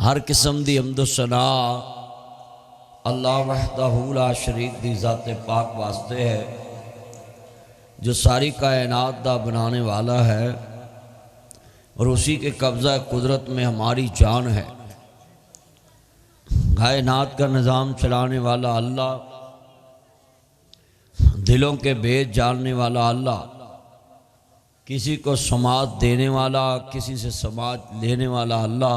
ہر قسم دی حمد و ثنا اللہ وحدہ لا شریک دی ذات پاک واسطے ہے جو ساری کائنات دا بنانے والا ہے اور اسی کے قبضہ قدرت میں ہماری جان ہے۔ کائنات کا نظام چلانے والا اللہ، دلوں کے بھید جاننے والا اللہ، کسی کو سماعت دینے والا، کسی سے سماعت لینے والا اللہ۔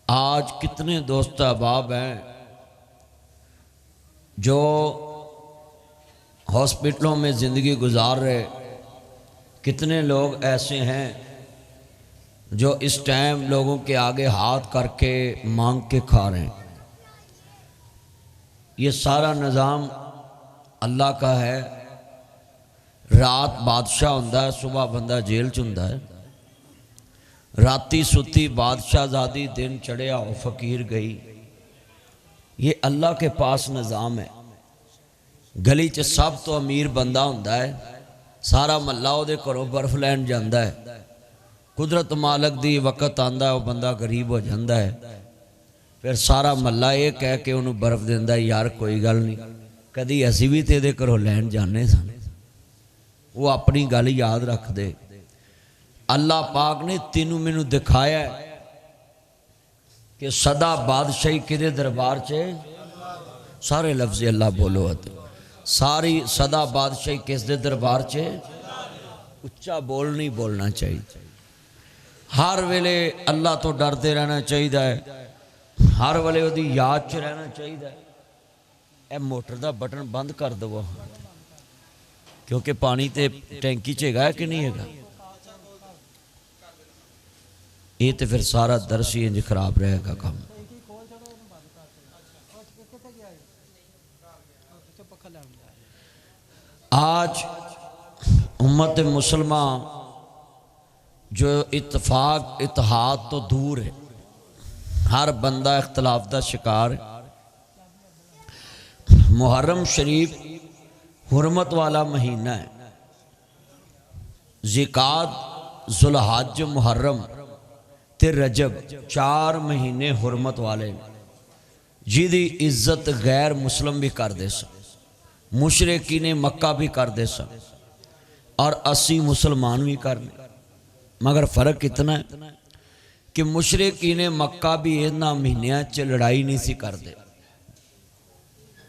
آج کتنے دوست احباب ہیں جو ہاسپٹلوں میں زندگی گزار رہے، کتنے لوگ ایسے ہیں جو اس ٹائم لوگوں کے آگے ہاتھ کر کے مانگ کے کھا رہے ہیں۔ یہ سارا نظام اللہ کا ہے۔ رات بادشاہ ہوندا ہے، صبح بندہ جیل چ ہوندا ہے۔ راتی ستی بادشاہ زادی، دن چڑھیا وہ فقیر گئی۔ یہ اللہ کے پاس نظام ہے۔ گلی چ سب تو امیر بندہ ہوندا ہے، سارا محلہ وہ گھروں برف لین جاندا ہے۔ قدرت مالک دی وقت آندا ہے وہ بندہ غریب ہو جاندا ہے، پھر سارا محلہ یہ کہہ کے انہوں برف دیندا ہے، یار کوئی گل نہیں، کدی اسی بھی تیرے گھروں لین جانے سن۔ وہ اپنی گل یاد رکھ دے۔ اللہ پاک نے تینوں مینوں دکھایا ہے کہ صدا بادشاہی کدے دربار چے، سارے لفظ اللہ بولو ہوتے، ساری صدا بادشاہی کس دے دربار چے، اچھا بول نہیں بولنا چاہیے۔ ہر ویلے اللہ تو ڈرتے رہنا چاہیے، ہر ویلے وہ دی یاد چ رہنا چاہیے۔ اے موٹر دا بٹن بند کر دو کیونکہ پانی تے ٹینکی چ ہے کہ نہیں ہے، یہ تو پھر سارا درس ہی انج خراب رہے گا کام۔ آج امت مسلمہ جو اتفاق اتحاد تو دور ہے، ہر بندہ اختلاف دا شکار ہے۔ محرم شریف حرمت والا مہینہ ہے۔ ذوالقعدہ، ذوالحج، محرم تے رجب، 4 مہینے حرمت والے جی دی عزت غیر مسلم بھی کر دے سن، مشرکین مکہ بھی کر دے سن، اور اسی مسلمان بھی کرنے۔ مگر فرق اتنا ہے کہ مشرکین مکہ بھی انہاں مہینیاں چ لڑائی نہیں سی کر دے،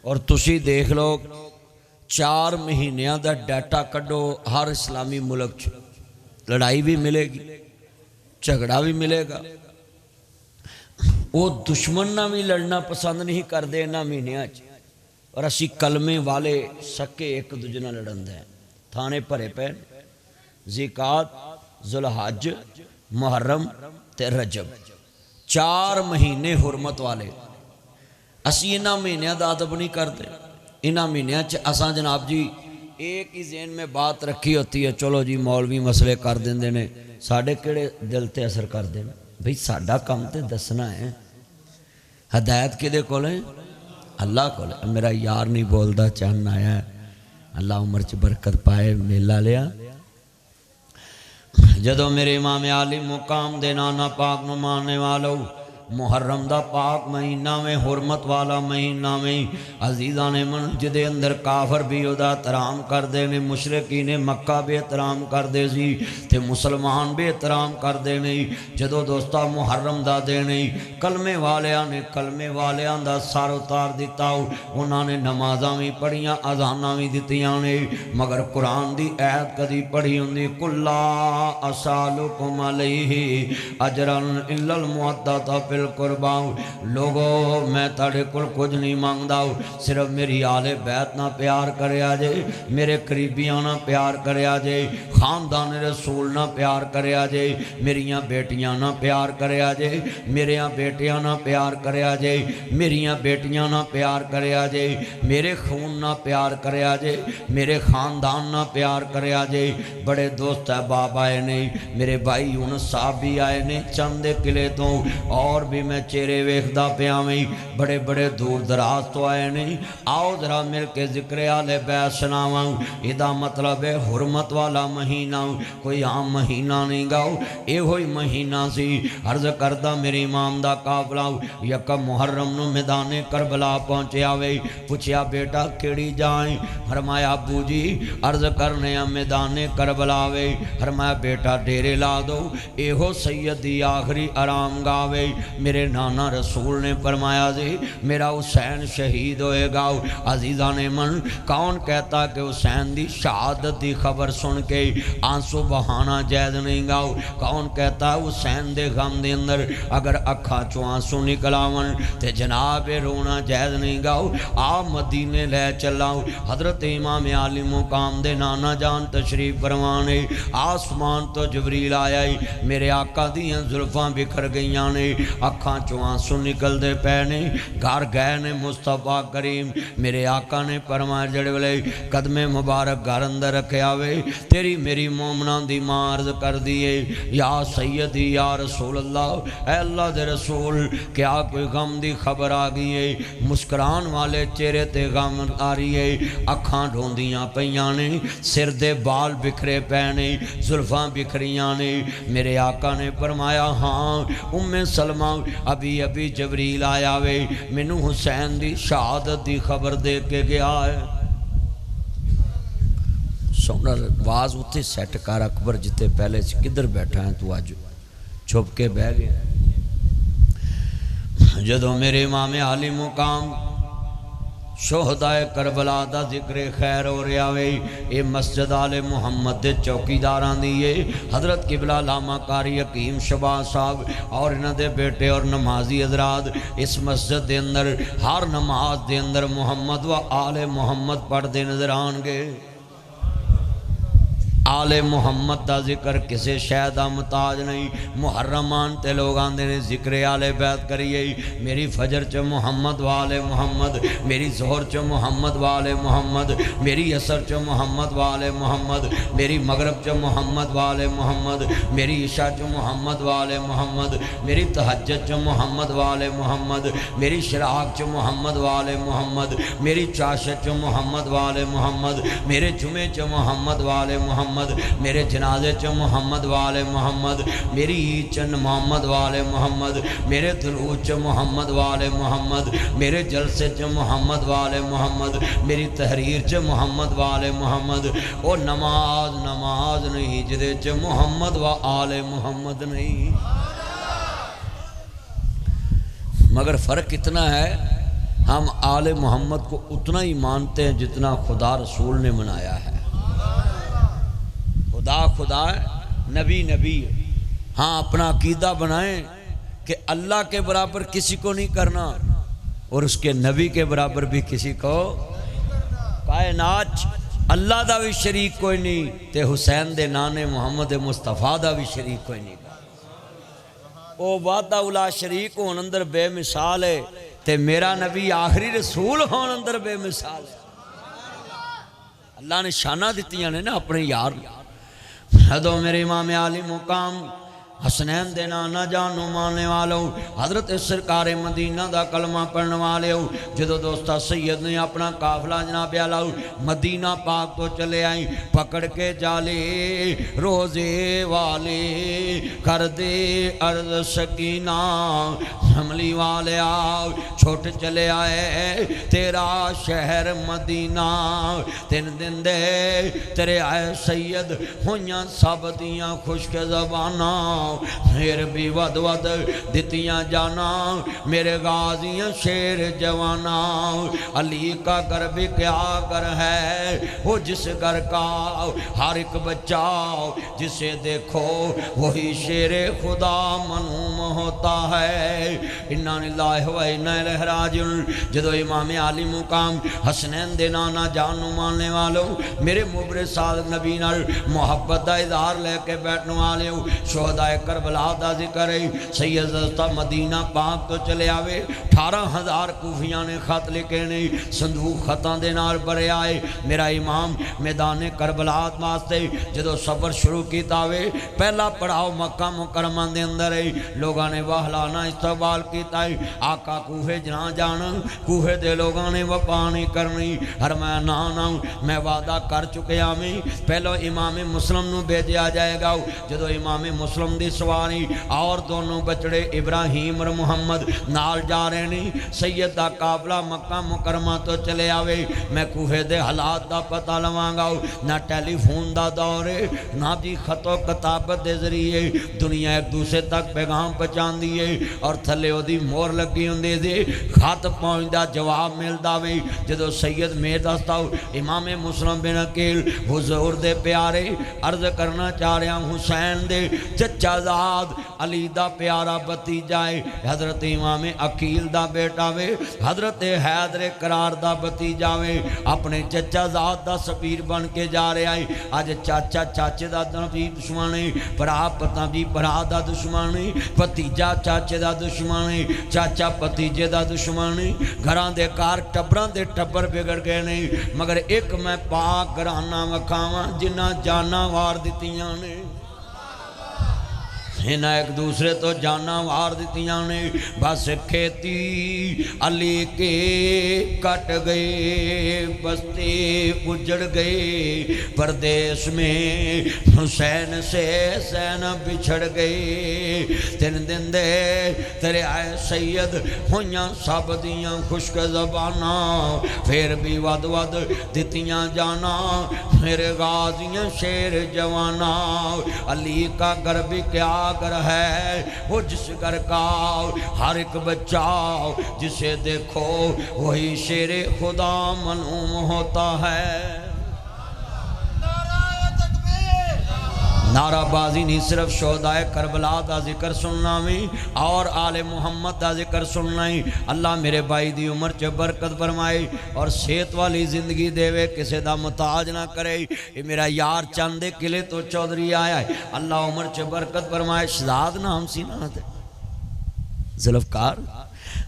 اور تسی دیکھ لو 4 مہینیاں دا ڈیٹا کڈو، ہر اسلامی ملک چ لڑائی بھی ملے گی، جھگڑا بھی ملے گا۔ وہ دشمن نہ بھی لڑنا پسند نہیں کرتے انہاں مہینیاں چ، اور اسی کلمے والے سکے ایک دوجے نال لڑن دے تھانے بھرے پے۔ ذوالقعدہ، ذوالحج، محرم تے رجب، 4 مہینے حرمت والے۔ اسی انہاں مہینیاں دا ادب نہیں کرتے۔ انہاں مہینیاں چ اساں جناب جی ایک ہی ذہن میں بات رکھی ہوتی ہے، چلو جی مولوی مسئلے کر دیندے نے، ساڑھے کیڑے دل تے اثر کر دیں۔ بھئی ساڑھا کام تے دسنا ہے، ہدایت کدے کول ہے؟ اللہ کول ہے۔ میرا یار نہیں بولدا، چاہن آیا ہے، اللہ عمر چ برکت پائے، میلہ لیا۔ جدو میرے امام عالی مقام دے نانا پاک نو ماننے والو، محرم دا پاک مہینہ میں، حرمت والا مہینہ میں، عزیزان من جدے اندر کافر بھی ادا احترام کر دے نے، مشرکین مکہ بھی احترام کر دے سی، تے مسلمان بھی احترام کر دے نے۔ جدو دوستا محرم دا دے نے، کلمے والیاں نے کلمے والیاں دا سار اتار دیتا، انہاں نے نمازاں بھی پڑھیاں، اذاناں بھی دتیاں نے، مگر قرآن دی آیت کدی پڑھی ہوندی، قل لا اسالکم علیہ اجرا الا المودۃ فی القربا۔ لوگو میں تاڑے کل کچھ نہیں مانگدا، صرف میری آل بیت نہ پیار کریا جے، میرے قریبیاں نہ پیار کریا جے، خاندان رسول نہ پیار کریا جے، میریاں بیٹیاں نہ پیار کریا جے، میریاں بیٹیاں نہ پیار کریا جے، میریاں بیٹیاں نہ پیار کریا جے، میرے خون نہ پیار کریا جے، میرے خاندان نہ پیار کریا جے۔ بڑے دوست احباب آئے نے، میرے بھائی یونس صاحب بھی آئے نے چند قلعے تو، اور بھی میں چہرے ویکھدا پیاں ویں بڑے بڑے دور دراز تو آئے نہیں آؤ ذرا مل کے ذکر آل بیت سناواں ادا مطلب ہے حرمت والا مہینہ کوئی عام مہینہ نہیں گاؤ اے ہوئی مہینہ سی عرض کردہ میری امام دا قافلہ یکم محرم نو میدان کربلا پہنچے آوے پوچھیا بیٹا کیڑی جائیں فرمایا ابو جی عرض کرنے میدان کربلا آوے فرمایا بیٹا ڈیرے لا دو اے ہو سیدی آخری آرام گاوے میرے نانا رسول نے فرمایا جی میرا حسین شہید ہوئے گاؤ عزیزان من کون کہتا کہ حسین دی شہادت دی خبر سن کے آنسو بہانا جائز نہیں گاؤ کون کہتا حسین دے غم دے اندر اگر اکھا چو آنسو نکلاون تے جناب رونا جائز نہیں گاؤ آپ مدینے لے چلاؤ حضرت امام عالی مقام دے نانا جان تشریف فرمانے آسمان تو جبریل آیا میرے آقا دیاں زلفاں بکھر گئیاں نے اکھاں چو آنسو نکل دے پینے گھر گئے نے مصطفیٰ کریم میرے آقا نے فرمایا جڑے والے قدم مبارک گھر اندر رکھے آوے تیری میری مومنہ دی ماں عرض کر دیئے یا سیدی یا رسول اللہ اے اللہ دے رسول کیا کوئی غم دی خبر آگئی ہے مسکران والے چہرے تے غم آ رہی ہے اکھاں ڈھوندیاں پیاں نے سر دے بال بکھرے پینے زلفاں بکھریاں نے میرے آقا نے فرمایا ہاں سلمہ ابھی ابھی جبریل آیا وے مینو حسین دی شہادت دی خبر دے کے گیا ہے سونا واز اتھے سیٹ کر اکبر جتے پہلے کدھر بیٹھا ہے تو آج چھپ کے بہ گیا جدو میرے امام عالی مقام شہدائے کربلا دا ذکر خیر ہو رہا وے اے مسجد آل محمد دے چوکیداران دیئے حضرت قبلہ علامہ قاری حکیم شباز صاحب اور انہ دے بیٹے اور نمازی حضرات اس مسجد دے اندر ہر نماز دے اندر محمد و آل محمد پڑھ دے نظر آن گے آل محمد دا ذکر کسے شہدہ متاج نہیں محرمان تے لوگ آندے نے ذکر آل بیت کریے میری فجر چ محمد والے محمد میری ظہر چ محمد والے محمد میری عصر چ محمد والے محمد میری مغرب چ محمد والے محمد میری عشاء چ محمد والے محمد میری تہجد چ محمد والے محمد میری شراق چ محمد والے محمد میری چاشت چ محمد والے محمد میرے جمعے چ محمد والے محمد میرے جنازے چ محمد والے محمد میری عید چ محمد والے محمد میرے دروج چ محمد والے محمد میرے جلسے چ محمد والے محمد میری تحریر چ محمد والے محمد او نماز نماز نہیں جدے چ محمد و آل محمد نہیں مگر فرق اتنا ہے ہم آل محمد کو اتنا ہی مانتے ہیں جتنا خدا رسول نے منایا ہے خدا خدا ہے نبی نبی ہے ہاں اپنا عقیدہ بنائیں کہ اللہ کے برابر کسی کو نہیں کرنا اور اس کے نبی کے برابر بھی کسی کو کائنات اللہ دا بھی شریک کوئی نہیں تے حسین دے نانے محمد مصطفیٰ دا بھی شریک کوئی نہیں او وعدہ اولا شریک ہون اندر بے مثال ہے تے میرا نبی آخری رسول ہون اندر بے مثال ہے اللہ نے شانہ دیتیاں نے نا اپنے یار حدو میرے امام عالی مقام حسنین دے نانا جانو ماننے والو حضرت سرکار مدینہ دا کلمہ پڑھنے والے ہو جدو دوستہ سید نے اپنا قافلہ جناب علاؤ مدینہ پاک تو چلے آئیں پکڑ کے جالے روزے والے کر دے عرض سکینہ حملی والے آؤ چھوٹ چلے آئے تیرا شہر مدینہ تین دن دے تیرے آئے سید ہویاں سب دیاں خشک زبانہ پھر بھی ود ود دیتیاں جانا میرے غازیاں شیر جوانا علی کا گھر بھی کیا گھر ہے وہ جس گھر کا ہر ایک بچہ جسے دیکھو وہی شیر خدا منوم ہوتا ہے انا للہ و انا الیہ راجعون جدو امام عالی مقام حسنین دے نانا جانو ماننے والو میرے مبرے صادق نبی نال محبت دا اظہار لے کے بیٹھنے والے شہدائے کربلا دا ذکر ہے سید زستہ مدینہ پاک تو چلے آوے 18,000 کوفیاں نے خط لکھے نے صندوق خطاں دے نال بھرے آئے میرا امام میدان کربلا واسطے جدو سفر شروع کیتا وے پہلا پڑاؤ مکہ مکرمہ دے اندر ہے لوگاں نے وحلانہ استقبال کیتا ہے آقا کوفے جنا جانا کوفے دے لوگاں نے وفا نہیں کرنی ہر میں نانا میں وعدہ کر چکیا میں پہلو امام مسلم نو بھیجیا جائے گا جدو امام مسلم دی سواری اور دونوں بچڑے ابراہیم اور محمد نال جا رہے نہیں سید دا قافلہ مکہ مکرمہ تو چلے آوے میں کوفے دے حالات دا پتہ لواں گا نہ ٹیلی فون دا دور ہے نہ جی خط و کتابت دے ذریعے دنیا ایک دوسرے تک پیغام پہنچان دیے اور تھلے او دی مور لگی ہوندے دے خط پہنچدا جواب ملدا وے جدو سید میں دستا امام مسلم بن عقیل حضور دے پیارے عرض کرنا چاہ رہا حسین دے چچا زاد علی دا پیارا بھتیجا ہے حضرت امام عقیل دا بیٹا وے حضرت حیدر قرار دا بھتیجا وے اپنے چچا زاد دا سفیر بن کے جا رہا ہے آج چاچا چاچے دا دشمن ہے بھرا پتا بھی بھرا دا دشمن ہے بھتیجا چاچے دا دشمن ہے چاچا بھتیجے دا دشمن ہے گھراں دے کار ٹبراں دے ٹبر بگڑ گئے نہیں مگر ایک میں پاک گھرانہ وکھاواں جنہ جانا وار دتیاں نے انہاں ایک دوسرے تو جانا وار دتیاں نے بس کھیتی علی کے کٹ گئے بستے اجڑ گئے پردیس میں حسین سے سین بچھڑ گئے تین دن دے تیرے آئے سید ہویاں سب دیاں خشک زبانہ پھر بھی ود ود دتیاں جانا میرے غازیاں شیر جوانا علی کا گھر بھی کیا گھر ہے وہ جس گھر کا ہر ایک بچہ جسے دیکھو وہی شیر خدا منعوم ہوتا ہے نعرہ بازی نہیں صرف شہداء کربلا دا ذکر سننا میں اور آل محمد دا ذکر سننا ہی اللہ میرے بھائی دی عمر چ برکت فرمائے اور صحت والی زندگی دے وے کسے دا محتاج نہ کرے یہ میرا یار چاندے قلعے تو چودھری آیا ہے اللہ عمر چ برکت فرمائے شہزاد نام سی نہ دے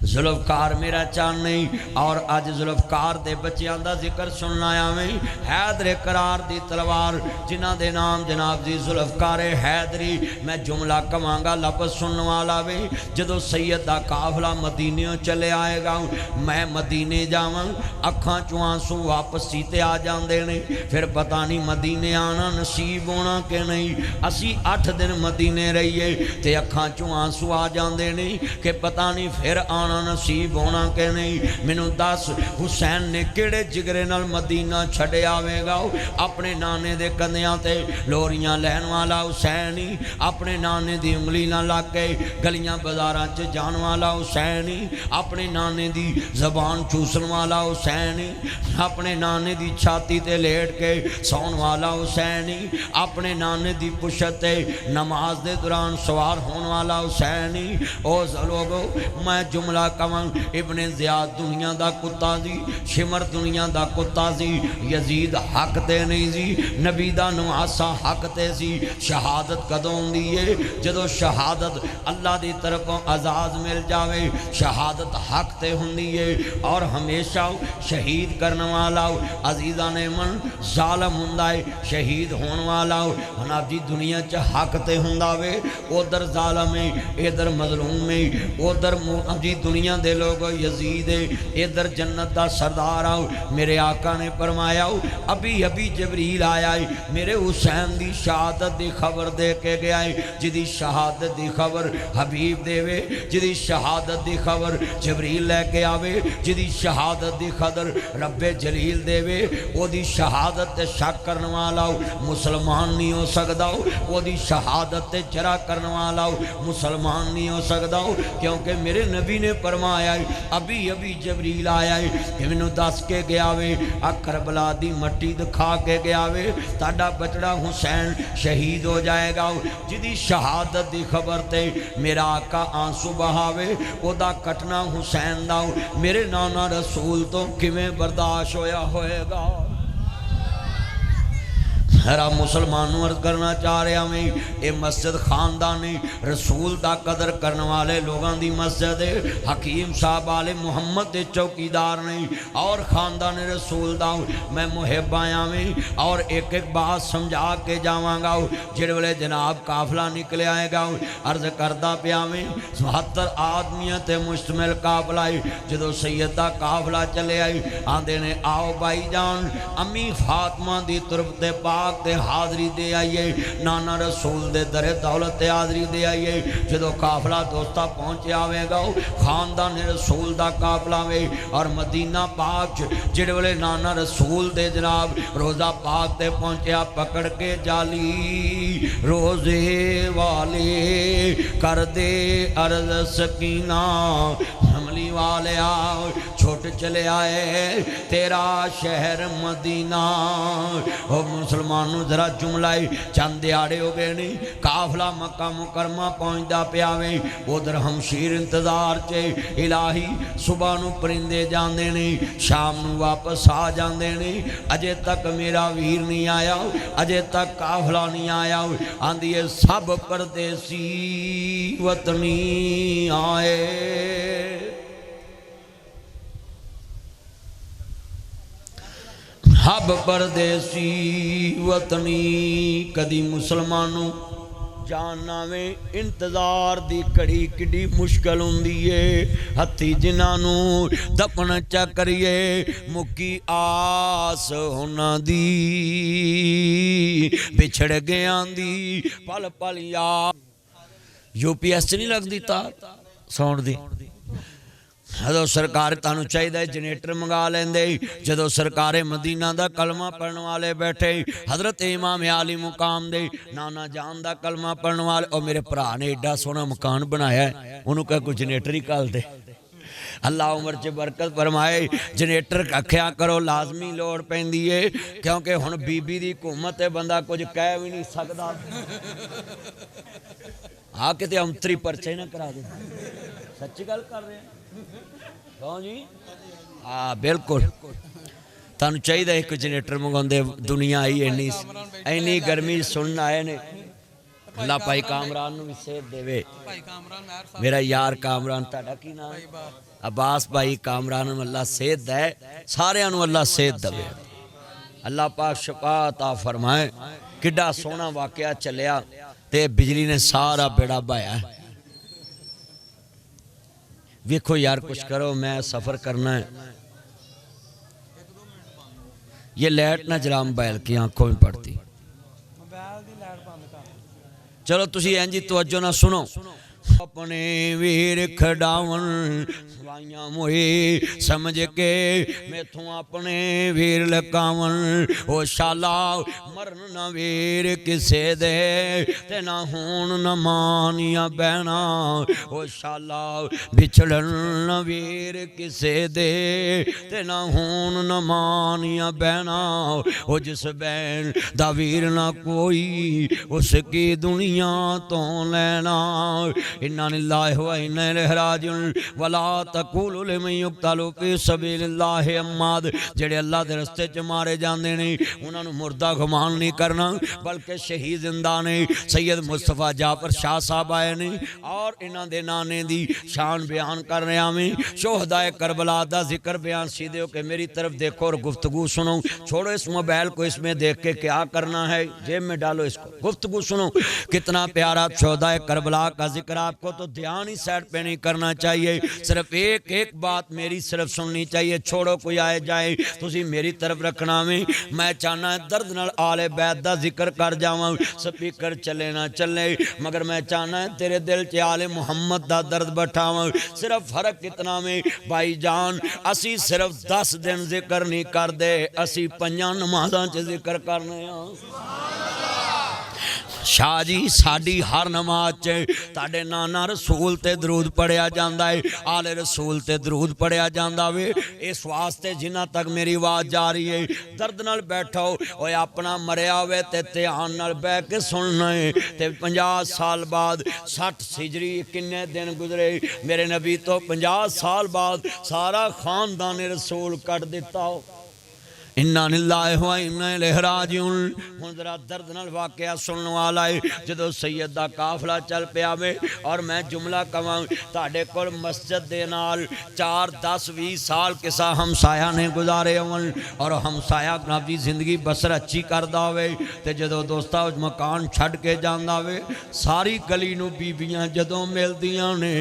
ذوالفقار میرا چاند نہیں اور آج ذوالفقار دے بچیاں دا ذکر سننا آیا میں حیدر قرار دی تلوار جنہ دے نام جناب جی ذوالفقار حیدری میں جملہ کمانگا لفظ سننے والا وے جدو سید دا قافلہ مدینیوں چلے آئے گا میں مدینے جاواں اکھاں چوان سو واپس سیتے آ جان دینے پھر پتہ نہیں مدینے آنا نصیب ہونا کہ نہیں اسی 8 دن مدینے رہیے تے اکھاں چوان سو آ جان دینے کہ پتہ نہیں پھر آنا نصیب ہونا کہ نہیں منو دس حسین نے کیڑے جگرے نال مدینہ چھڑے آوے گا اپنے نانے دے کندیاں تے لوریاں لہن والا حسینی اپنے نانے دی انگلی نہ لگ کے گلیاں بازاراں چ جان والا حسینی اپنے نانے دی زبان چوسن والا حسینی اپنے نانے دی چھاتی تے لیٹ کے سون والا حسینی اپنے نانے دی پشت تے نماز دے دوران سوار ہون والا حسینی او لوگو میں جملہ کمان ابن زیاد دنیا دا کتا دی شمر دنیا دا کتا سی یزید حق تے نہیں سی نبی دا نواسا حق تے سی شہادت قدوں دیئے جدو شہادت اللہ دی طرفوں عزاز مل جاوے شہادت حق تے ہوں دیئے اور ہمیشہ شہید کرنے والا عزیزان من ظالم ہندائے شہید ہون والا ہناب جی دنیا چا حق تے ہنداوے ادھر ظالم ہے ادھر مظلوم ہے ادھر جی دنیا دے لوگ یزید ادھر جنت دا سردار آؤ میرے آقا نے فرمایا ابھی جبریل آیا ہے میرے حسین دی شہادت دی خبر دے کے گیا ہے جدی شہادت دی خبر حبیب دے وے جدی شہادت دی خبر جبریل لے کے آوے جدی شہادت دی خبر رب جلیل دے وے وہ دی شہادت تے شک کرنے والا مسلمان نہیں ہو سکتا وہ دی شہادت تے جرا کرنے والا مسلمان نہیں ہو سکتا کیونکہ میرے نبی نے فرمایا ہے ابھی جبریل آیا ہے کہ میں نے دس کے گیا وے کربلا دی مٹی دکھا کے گیا وے تاڑا بچڑا حسین شہید ہو جائے گا جدی شہادت دی خبر تے میرا آقا آنسو بہاوے او دا کٹنا حسین دا میرے نانا رسول تو کیویں برداشت ہویا ہوئے گا رب مسلمانوں عرض کرنا چاہ رہا میں اے مسجد خاندانی رسول دا قدر کرنے والے لوگاں دی مسجد ہے. حکیم صاحب والے محمد دے چوکیدار نہیں اور خاندان رسول دا میں محب آیا میں اور ایک ایک بات سمجھا کے جاواں گا. جڑ ویلے جناب قافلہ نکلے آئے گا عرض کردہ پیا میں 72 آدمیاں تے مشتمل قافلہ ہے. جدو سید دا قافلہ چلے آئی آندے نے آؤ بھائی جان امی فاطمہ دی طرف تے پاک تے حاضری دے آئیے, نانا رسول دے در دولت تے حاضری دے آئیے. جدو قافلہ دوستا پہنچے آوے گا خاندان رسول دا قافلہ میں اور مدینہ پاک جڑے والے نانا رسول دے جناب روزہ پاک تے پہنچیا پکڑ کے جالی روزے والے کر دے عرض سکینہ حملی والے آؤ چھوٹ چلے آئے تیرا شہر مدینہ. او مسلمانوں ذرا جملہ چند دیاڑے ہو گئے نہیں قافلہ مکہ مکرمہ پہنچدا پیا وے ادھر ہمشیر انتظار چے الہی صبح نو پرندے جاندے نہیں شام نو واپس آ جاندے نہیں اجے تک میرا ویر نہیں آیا اجے تک قافلہ نہیں آیا. آندی ہے سب پردیسی وطنی آئے ہب پردیسی وطنی. کدی مسلمانوں جاننا میں انتظار دی کڑی کڑی مشکل ہوندی ہے ہتھی جنانوں دفن چا کریے مکی آس ہونا دی بچھڑ گیا دی پل پل یا یو پی ایس نہیں لگ دیتا ساؤنڈ دی. جدو سرکار تانوں چاہیے جنریٹر منگا لیندے. جدو سرکار مدینہ دا کلمہ پڑھنے والے بیٹھے حضرت امام عالی مقام دے نانا جان دا کلمہ پڑھنے والے اور میرے بھرا نے ایڈا سونا مکان بنایا ہے انہوں کہ کوئی جنریٹر ہی کال دے. اللہ عمر چ برکت فرمائے. جنریٹر رکھیا کرو لازمی لوڑ پیندی ہے کیونکہ ہن بی بی دی حکومت ہے بندہ کچھ کہہ بھی نہیں سکدا. آ کے تے امتری پرچے نہ کرا دے سچی گل کر رہے ہیں کون جی ہاں بالکل. تانوں چاہیے ایک جنریٹر منگاندے دنیا آئی اینی گرمی سننا آئے نے. اللہ پائی کامران نو بھی صحت دے وے میرا یار کامران تہاڈا کی نام عباس بھائی کامران نو اللہ صحت دے سارے نو اللہ صحت دے. اللہ پاک شفا عطا فرمائے. کڈا سونا واقعہ چلیا تے بجلی نے سارا بیڑا بہایا. ویکھو یار کچھ کرو میں سفر کرنا ہے. یہ لائٹ نہ جلا موبائل کی آنکھوں میں پڑتی. چلو تسی اینجی توجہ نہ سنو. اپنے ویر کھڑاون وائیاں موئے سمجھ کے میں تھوں اپنے ویر لکاون. او شالا مرن نہ ویر کسے دے تے نہ ہون نہ مانیاں بہنا. او شالا بچھڑن نہ ویر کسے دے تے نہ ہون نہ مانیاں بہنا. او جس بہن دا ویر نہ کوئی اس کی دنیا تو لینا. اِنَّا لِلَّهِ وَإِنَّا إِلَيْهِ رَاجِعُونَ وَلَا تَقُولُوا لِمَن يُقْتَلُ فِي سَبِيلِ اللَّهِ أَمْوَاتٌ. جڑے اللہ دے رستے چ مارے جاندے نے انہاں نوں مردہ گمان نہیں کرنا بلکہ شہید زندہ نے. سید مصطفیٰ جعفر شاہ صاحب آئے نے اور انہاں دے نانے دی شان بیان کر رہے ہیں. شہدائے کربلا دا ذکر بیان سیدھے ہو کہ میری طرف دیکھو اور گفتگو سنو. چھوڑو اس موبائل کو, اس میں دیکھ کے کیا کرنا ہے جیب میں ڈالو اس کو, گفتگو سنو. کتنا پیارا شہدائے کربلا کا ذکر. آپ کو تو دھیان ہی سائٹ پہ نہیں کرنا چاہیے, صرف ایک ایک بات میری صرف سننی چاہیے. چھوڑو کوئی آئے جائے تسی میری طرف رکھنا میں چاہنا ہے درد نال آل بیت دا ذکر کر جاواں. سپیکر چلے نہ چلے مگر میں چاہنا ہے تیرے دل چ آل محمد دا درد بٹھاواں. صرف فرق کتنا میں بھائی جان اسی صرف 10 دن ذکر نہیں کر دے اسی 5 نمازاں چ ذکر کرنے ہاں. شاہ جی ساڑی ہر نماز چے تاڑے نانا رسول تے درود پڑھیا جاندہ ہے, آل رسول تے درود پڑھیا جاندہ ہے. اس واسطے جنہ تک میری آواز جاری ہے درد نال بیٹھو اوے اپنا مریا ہوئے تے تیان نال بے کے سننا ہے. تے 50 سال بعد 60 ہجری کنے دن گزرے میرے نبی تو 50 سال بعد سارا خاندان رسول کٹ دیتا ہو. انا للہ و انا الیہ راجعون۔ ہن ذرا درد نال واقعہ سنن والا ہے، جدو سید دا قافلہ چل پیا وے اور میں جملہ کہاں تہاڈے کول مسجد دے نال 4 10 20 سال کسا ہمسایہ نے گزارے ہون اور ہمسایہ اپنی زندگی بسر اچھی کردا ہوئے تے جدو دوستا مکان چھڈ کے جاندا ہوئے ساری گلی نو بیبیاں جدوں ملدیاں نے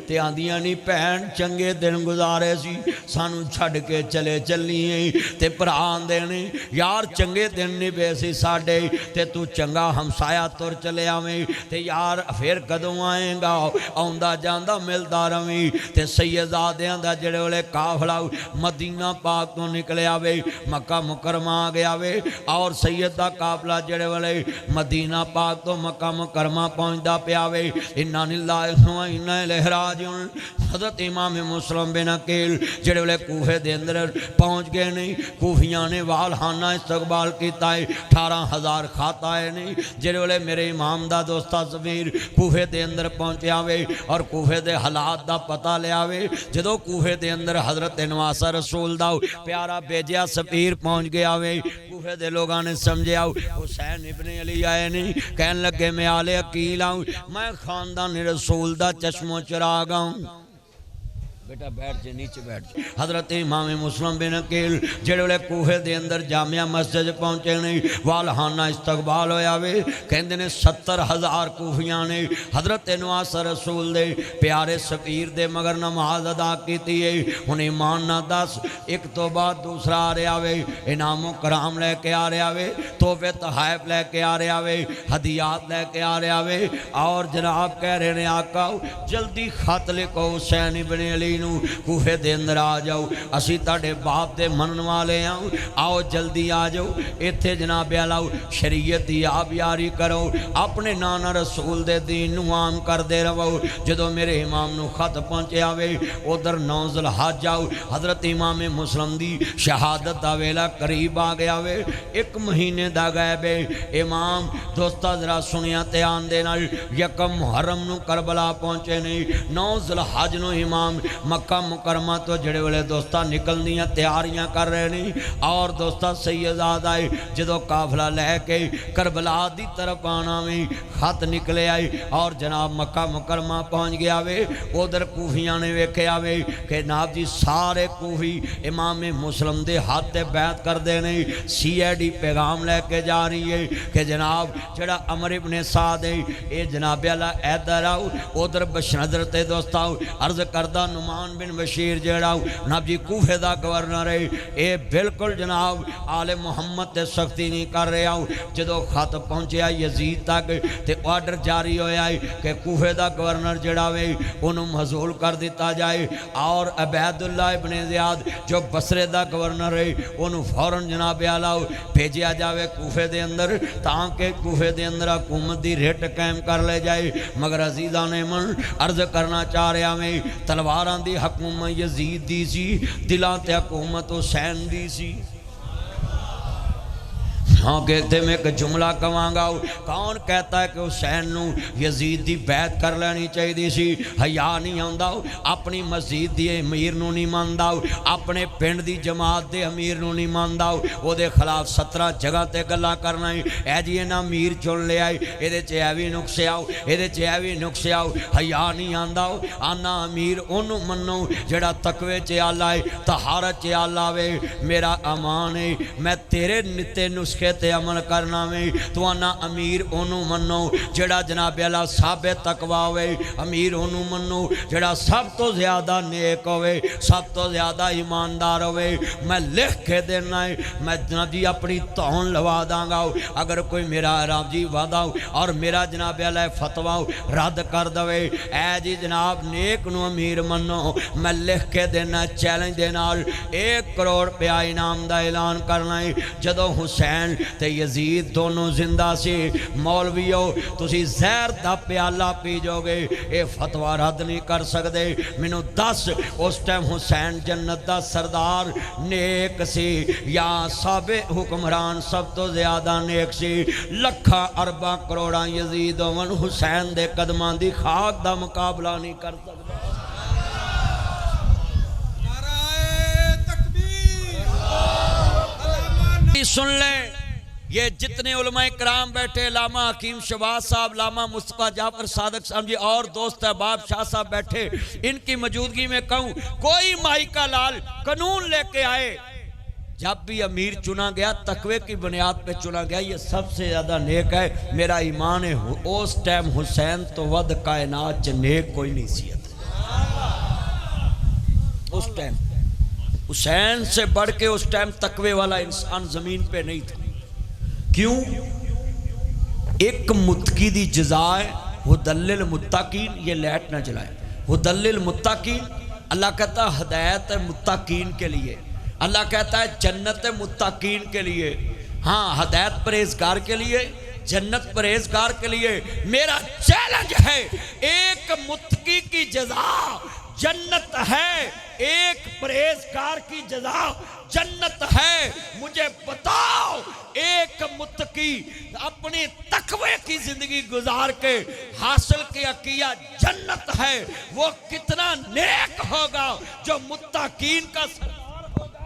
تے آندیاں نہیں بھین چنگے دن گزارے سی سانو چھڈ کے چلے چلیے تے بھرا آندے نے یار چنگے دن نہیں بے سی ساڈے تے تو چنگا ہمسایہ تر چلے آویں تے یار پھر کدوں آئیں گا آوندا جاندا ملدا رویں تے سیدزادیاں دا جڑے ویلے قافلہ مدینہ پاک تو نکلے آوے مکہ مکرمہ آ گیا وے اور سید دا قافلہ جڑے ویلے مدینہ پاک تو مکہ مکرمہ پہنچدا پیا وے انا للہ و انا الیہ راجعون۔ حضرت امام مسلم بن عقیل جڑے ویلے کوفے دے اندر پہنچ گئے نہیں کوفیاں نے والہانہ استقبال کیتا ہے 18,000 خط آئے نہیں جڑے ویلے میرے امام دا دوستہ ضمیر کوفے دے اندر پہنچیا وے اور کوفے دے حالات دا پتہ لیا وے جدو کوفے دے اندر حضرت نواسہ رسول دا پیارا بیجیا سفیر پہنچ گیا وے کوفے دے لوگاں نے سمجھیا حسین ابن علی آئے نہیں کہنے لگے میں آل عقیل آؤں میں خاندان رسول دا چشم و چراغ آؤں بیٹا بیٹھ جے نیچے بیٹھ جے حضرت امام مسلم بن عقیل جڑے ویلے کوفے دے اندر جامعہ مسجد پہنچے نہیں والہانہ استقبال ہویا وے کہندے نے 70,000 کوفیاں نے حضرت نواسہ رسول دے پیارے سفیر دے مگر نماز ادا کیتی ہے ہن ایمان نہ دس ایک تو بعد دوسرا آ رہا وے انعام و کرام لے کے آ رہا وے تحفے تحائف لے کے آ رہا وے ہدیات لے کے آ رہا وے اور جناب کہہ رہے نے آقا جلدی خط لکھو حسین ابن علی کوفے دے اندر آ جاؤ اسی تاڑے باپ دے منن والے آؤ جلدی آ جاؤ ایتھے جناب علاؤ شریعت دی آپ یاری کرو اپنے نانا رسول دے دین نو عام کر دے رہو جدو میرے امام نو خط پہنچے آوے ادھر 9 ذوالحج آؤ حضرت امام مسلم دی شہادت دا ویلا قریب آ گیا وے 1 مہینے دا گئے بے امام دوستا ذرا سنیا تے آن دے نال 1 محرم نو کربلا پہنچے نہیں 9 ذوالحج نو امام مکہ مکرمہ تو جڑے والے دوستہ نکل دیاں تیاریاں کر رہے نہیں اور دوستہ سیدزاد آئے جدو قافلہ لے کے کربلا دی طرف آنا میں خط نکلے آئے اور جناب مکہ مکرمہ پہنچ گیا وے ادھر کوفیاں نے ویکھے آوے کہ جناب جی سارے کوفی امام مسلم دے ہاتھ بیعت کر دے نہیں CID پیغام لے کے جا رہی ہے کہ جناب جڑا عمر ابن سعد ہے اے جناب اللہ ادھر آؤ ادھر بشندر تے دوستہ عرض کردہ نعمان بن بشیر جڑا جناب جی کوفے دا گورنر ہے اے بالکل جناب آل محمد تے سختی نہیں کر رہے آؤ جدو خط پہنچیا یزید تک تے آرڈر جاری ہویا ہے کہ کوفے دا گورنر جڑا وے انہوں محضول کر دیتا جائے اور عبید اللہ ابن زیاد جو بصرے دا گورنر ہے انہوں فوراً جناب علاؤ بھیجیا جاوے کوفے دے اندر تاکہ کوفے دے اندر حکومت دی ریٹ قائم کر لے جائے مگر عزیزہ نے من عرض کرنا چاہ رہے ہمیں تلواران دی حکومت یزید دی سی دلان تے حکومت حسین دی سی ہاں کہتے میں ایک جملہ کہاں کون کہتا ہے کہ حسین نو یزید دی بیعت کر لینی چاہیے دی سی حیا نہیں آندا اپنی مسجد دی امیر نو نہیں ماندا اپنے پنڈ دی جماعت دے امیر نو نہیں ماندا او دے خلاف 17 جگہ تے گلا کرنا ہے اے جی نا امیر چن لے آئے اے دے چے ایویں نقصے آؤ اے دے چے ایویں نقصے آؤ حیا نہیں آندا آنا امیر اونوں منو جڑا تقوی چے آلہ ہے طہارت چے آلہ وے میرا امان ہے میں تیرے نتے نسخے تے عمل کرنا میں تو آنا امیر انہوں منو جڑا جناب اللہ ثابت تقوی ہوئے امیر انہوں منو جڑا سب تو زیادہ نیک ہوئے سب تو زیادہ ایماندار ہوئے میں لکھ کے دینا ہے میں جناب جی اپنی تون لوا داں گا اگر کوئی میرا رام جی وعدہ اور میرا جناب اللہ فتوہ رد کر دوے اے جی جناب نیک نو امیر منو میں لکھ کے دینا چیلنج دینا 1 کروڑ پیا انعام دا اعلان کرنا ہے جدو حسین تے یزید دونوں زندہ سے مولویو تسی زہر دا پیالہ پی جو گے اے فتوہ رد نہیں کر سکتے منو 10 اس ٹائم حسین جنت دا سردار نیک سی یا سابق حکمران سب تو زیادہ نیک سی لکھا اربا کروڑا یزید ون حسین دے قدمان دی خاک دا مقابلہ نہیں کر سکتا نعرہ تکبیر بھی سن لیں، یہ جتنے علماء کرام بیٹھے، علامہ حکیم شہباز صاحب، علامہ مصطفیٰ جعفر صادق صاحب جی اور دوست احباب شاہ صاحب بیٹھے، ان کی موجودگی میں کہوں کوئی مائی کا لال قانون لے کے آئے، جب بھی امیر چنا گیا تقوی کی بنیاد پہ چنا گیا، یہ سب سے زیادہ نیک ہے، میرا ایمان ہے اس ٹائم حسین تو ود کائنات چ نیک کوئی نہیں سی، اس ٹائم حسین سے بڑھ کے اس ٹائم تقوی والا انسان زمین پہ نہیں تھا۔ کیوں؟ ایک متقی دی جزائے ہدل المتقین، یہ لائٹ نہ جلائے، ہدل المتقین، اللہ کہتا ہے ہدایت متقین کے لیے، اللہ کہتا ہے جنت متقین کے لیے، ہاں ہدایت پرہیزگار کے لیے، جنت پرہیزگار کے لیے۔ میرا چیلنج ہے، ایک متقی کی جزا جنت ہے، ایک پرہیزگار کی جزا جنت ہے، مجھے بتاؤ ایک متقی اپنی تقوی کی زندگی گزار کے حاصل کیا جنت ہے، وہ کتنا نیک ہوگا جو متقین کا سردار ہوگا۔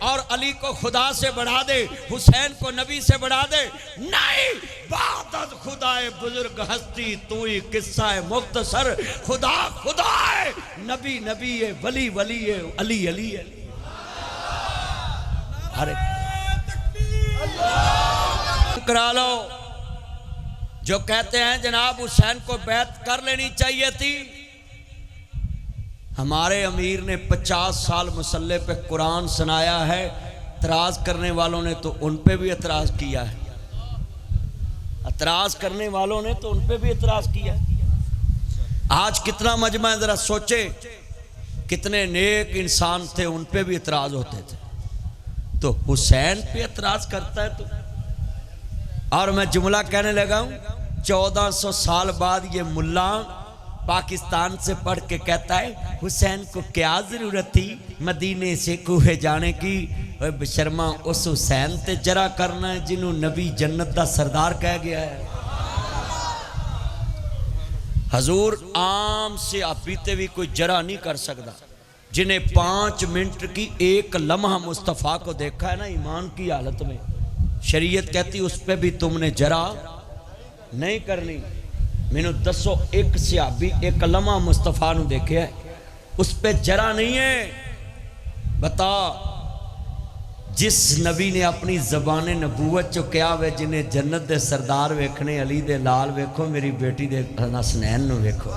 اور علی کو خدا سے بڑھا دے، حسین کو نبی سے بڑھا دے، نہیں، بعد از خدائے بزرگ ہستی تو ہی قصہ ہے مختصر، خدا خدا ہے، نبی نبی ہے، ولی ولی ہے، علی علی ہے۔ کرا لو جو کہتے ہیں جناب حسین کو بیعت کر لینی چاہیے تھی، ہمارے امیر نے 50 سال مسلح پہ قرآن سنایا ہے، اعتراض کرنے والوں نے تو ان پہ بھی اعتراض کیا ہے، اعتراض کرنے والوں نے تو ان پہ بھی اعتراض کیا ہے۔ آج کتنا مجمع ذرا سوچے، کتنے نیک انسان تھے ان پہ بھی اعتراض ہوتے تھے، تو حسین پہ اعتراض کرتا ہے تو۔ اور میں جملہ کہنے لگا ہوں، 1400 سال بعد یہ ملا پاکستان سے پڑھ کے کہتا ہے حسین کو کیا ضرورت تھی مدینے سے کوہ جانے کی، اے بشرما اس حسین تے جرا کرنا ہے جنہوں نبی جنت دا سردار کہہ گیا ہے۔ حضور عام سے آپیتے بھی کوئی جرا نہیں کر سکتا، جنہیں 5 منٹ کی ایک لمحہ مصطفیٰ کو دیکھا ہے نا ایمان کی حالت میں، شریعت کہتی اس پہ بھی تم نے جرا نہیں کرنی۔ میں نے دسو ایک صحابی ایک لمحہ مصطفیٰ نو دیکھے ہے، اس پہ جرا نہیں ہے۔ بتا جس نبی نے اپنی زبان نبوت چو کیا ہوئے جنہیں جنت دے سردار ویکھنے، علی دے لال ویکھو، میری بیٹی دے حسنین نو ویکھو،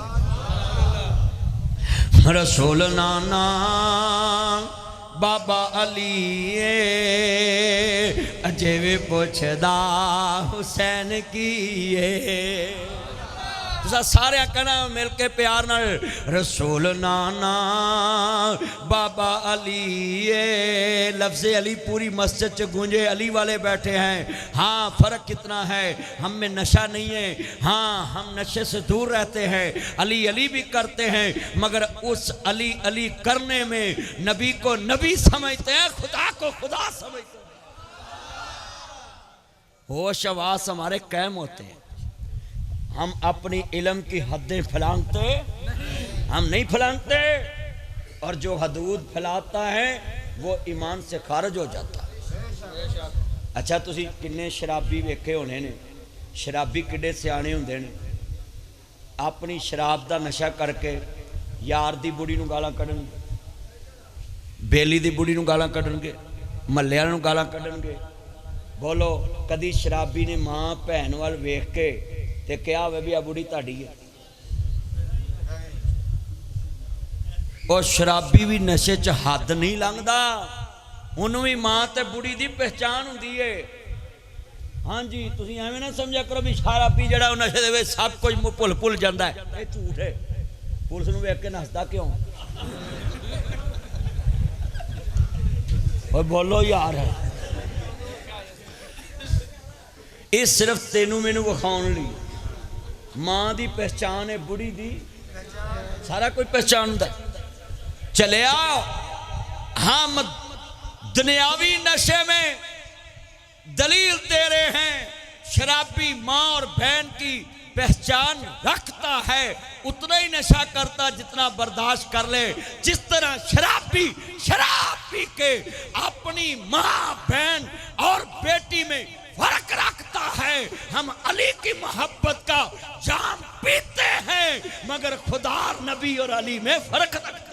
رسول نانا بابا علی اجے وی پوچھدا حسین کیے، سارے کہنا مل کے پیار نہ، رسول نانا بابا علی، لفظ علی پوری مسجد سے گونجے، علی والے بیٹھے ہیں۔ ہاں فرق کتنا ہے، ہم میں نشہ نہیں ہے، ہاں ہم نشے سے دور رہتے ہیں، علی علی بھی کرتے ہیں، مگر اس علی علی کرنے میں نبی کو نبی سمجھتے ہیں، خدا کو خدا سمجھتے ہیں۔ ہوش حواس ہمارے قائم ہوتے ہیں، ہم اپنی علم کی حدیں پھیلانتے ہم نہیں پھیلانتے، اور جو حدود پھیلاتا ہے وہ ایمان سے خارج ہو جاتا ہے۔ اچھا تسی کنے شرابی ویکھے ہونے نے، شرابی کڈے سیانے ہوندے نے، اپنی شراب دا نشہ کر کے یار دی بڑی نو گالاں کڈن گے، بیلی دی بڑی نو گالاں کڈن گے، محلے والے نو گالاں کڈن گے۔ بولو کدی شرابی نے ماں بہن وال ویکھ کے تے کیا ہوئے بھی بڑی تاڑی ہے؟ اور شرابی بھی نشے چ حد نہیں لنگدا، انہوں بھی ماں تے بڑی دی پہچان ہوندی ہے۔ ہاں جی تسی ایویں نہ سمجھا کرو بھی شرابی جڑا او نشے دے وچ سب کچھ بھول جاندا ہے، اے جھوٹ ہے۔ پولیس نوں ویکھ کے نسدا کیوں؟ اور بولو یار ہے، یہ صرف تینوں مینوں وکھاؤن لی، ماں دی پہچان ہے، بڑی دی سارا کوئی پہچان ہوندا ہے۔ چلے آؤ ہم دنیاوی نشے میں دلیل دے رہے ہیں، شرابی ماں اور بہن کی پہچان رکھتا ہے اتنا ہی نشہ کرتا جتنا برداشت کر لے. جس طرح شرابی شراب پی کے اپنی ماں بہن اور بیٹی میں فرق رکھتا ہے، ہم علی کی محبت کا جام پیتے ہیں مگر خدا اور نبی اور علی میں فرق رکھتے ہیں.